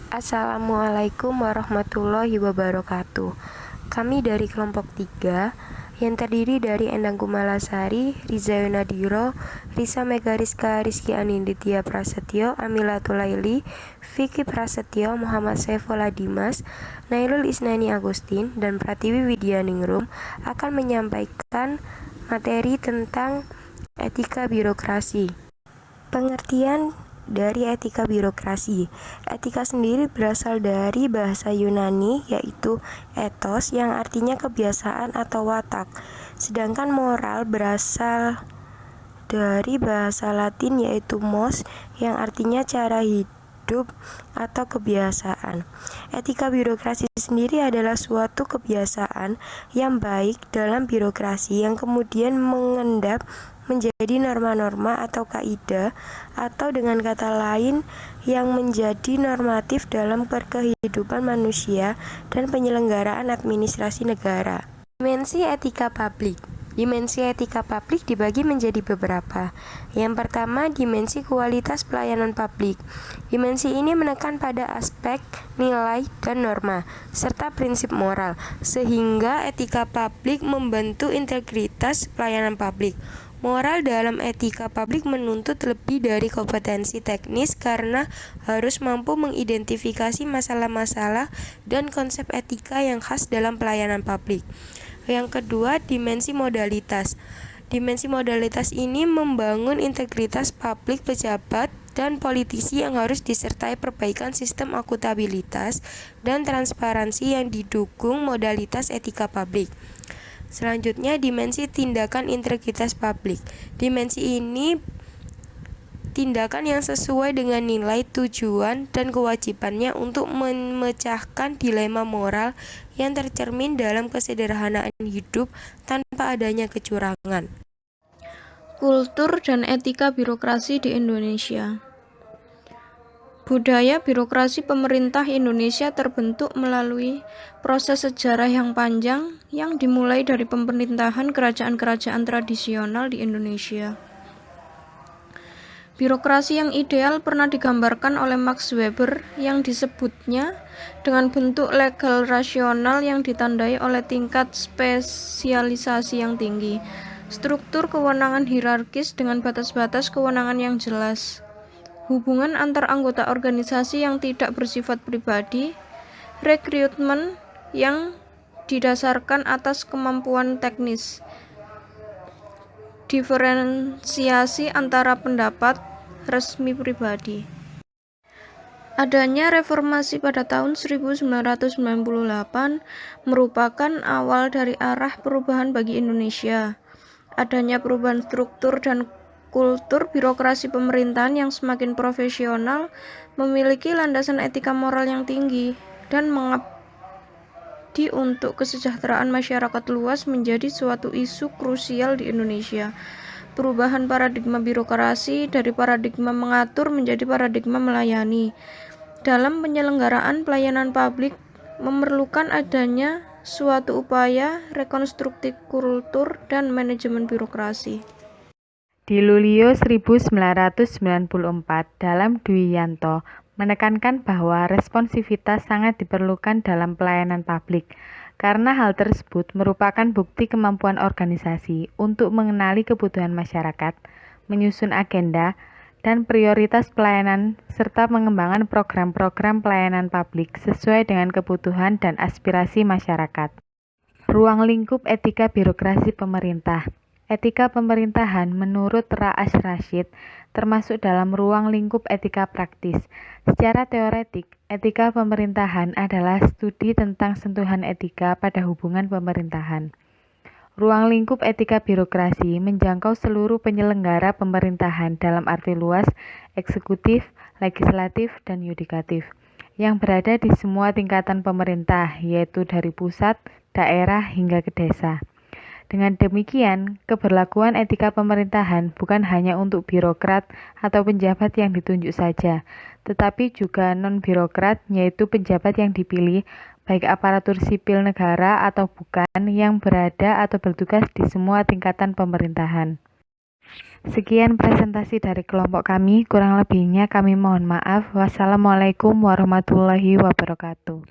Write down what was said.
Assalamualaikum warahmatullahi wabarakatuh. Kami dari kelompok 3 yang terdiri dari Endang Kumalasari, Riza Yunadiro, Risa Megariska, Rizky Aninditya Prasetyo, Amilatul Laili, Vicky Prasetyo, Muhammad Saifullah Dimas, Nailul Isnani Agustin, dan Pratiwi Widyaningrum akan menyampaikan materi tentang etika birokrasi. Pengertian dari etika birokrasi. Etika sendiri berasal dari bahasa Yunani, yaitu ethos, yang artinya kebiasaan atau watak. Sedangkan moral berasal dari bahasa Latin, yaitu mos, yang artinya cara hidup atau kebiasaan. Etika birokrasi sendiri adalah suatu kebiasaan yang baik dalam birokrasi yang kemudian mengendap menjadi norma-norma atau kaidah, atau dengan kata lain yang menjadi normatif dalam kehidupan manusia dan penyelenggaraan administrasi negara. Dimensi etika publik. Dimensi etika publik dibagi menjadi beberapa. Yang pertama, dimensi kualitas pelayanan publik. Dimensi ini menekan pada aspek nilai dan norma, serta prinsip moral, sehingga etika publik membentuk integritas pelayanan publik. Moral dalam etika publik menuntut lebih dari kompetensi teknis karena harus mampu mengidentifikasi masalah-masalah dan konsep etika yang khas dalam pelayanan publik. Yang kedua, dimensi modalitas. Dimensi modalitas ini membangun integritas publik pejabat dan politisi yang harus disertai perbaikan sistem akuntabilitas dan transparansi yang didukung modalitas etika publik. Selanjutnya, dimensi tindakan integritas publik. Dimensi ini tindakan yang sesuai dengan nilai, tujuan, dan kewajibannya untuk memecahkan dilema moral yang tercermin dalam kesederhanaan hidup tanpa adanya kecurangan. Kultur dan etika birokrasi di Indonesia. Budaya birokrasi pemerintah Indonesia terbentuk melalui proses sejarah yang panjang yang dimulai dari pemerintahan kerajaan-kerajaan tradisional di Indonesia. Birokrasi yang ideal pernah digambarkan oleh Max Weber yang disebutnya dengan bentuk legal rasional yang ditandai oleh tingkat spesialisasi yang tinggi, struktur kewenangan hierarkis dengan batas-batas kewenangan yang jelas, hubungan antar anggota organisasi yang tidak bersifat pribadi, rekrutmen yang didasarkan atas kemampuan teknis, diferensiasi antara pendapat resmi pribadi. Adanya reformasi pada tahun 1998 merupakan awal dari arah perubahan bagi Indonesia. Adanya perubahan struktur dan kultur birokrasi pemerintahan yang semakin profesional, memiliki landasan etika moral yang tinggi, dan mengabdi untuk kesejahteraan masyarakat luas menjadi suatu isu krusial di Indonesia. Perubahan paradigma birokrasi dari paradigma mengatur menjadi paradigma melayani. Dalam penyelenggaraan pelayanan publik memerlukan adanya suatu upaya rekonstruksi kultur dan manajemen birokrasi. Di Luglio 1994, dalam Dwi Yanto menekankan bahwa responsivitas sangat diperlukan dalam pelayanan publik, karena hal tersebut merupakan bukti kemampuan organisasi untuk mengenali kebutuhan masyarakat, menyusun agenda, dan prioritas pelayanan, serta mengembangkan program-program pelayanan publik sesuai dengan kebutuhan dan aspirasi masyarakat. Ruang lingkup etika birokrasi pemerintah. Etika pemerintahan menurut Ra'as Rashid termasuk dalam ruang lingkup etika praktis. Secara teoretik, etika pemerintahan adalah studi tentang sentuhan etika pada hubungan pemerintahan. Ruang lingkup etika birokrasi menjangkau seluruh penyelenggara pemerintahan dalam arti luas, eksekutif, legislatif, dan yudikatif, yang berada di semua tingkatan pemerintah, yaitu dari pusat, daerah, hingga ke desa. Dengan demikian, keberlakuan etika pemerintahan bukan hanya untuk birokrat atau penjabat yang ditunjuk saja, tetapi juga non-birokrat, yaitu penjabat yang dipilih, baik aparatur sipil negara atau bukan, yang berada atau bertugas di semua tingkatan pemerintahan. Sekian presentasi dari kelompok kami, kurang lebihnya kami mohon maaf. Wassalamualaikum warahmatullahi wabarakatuh.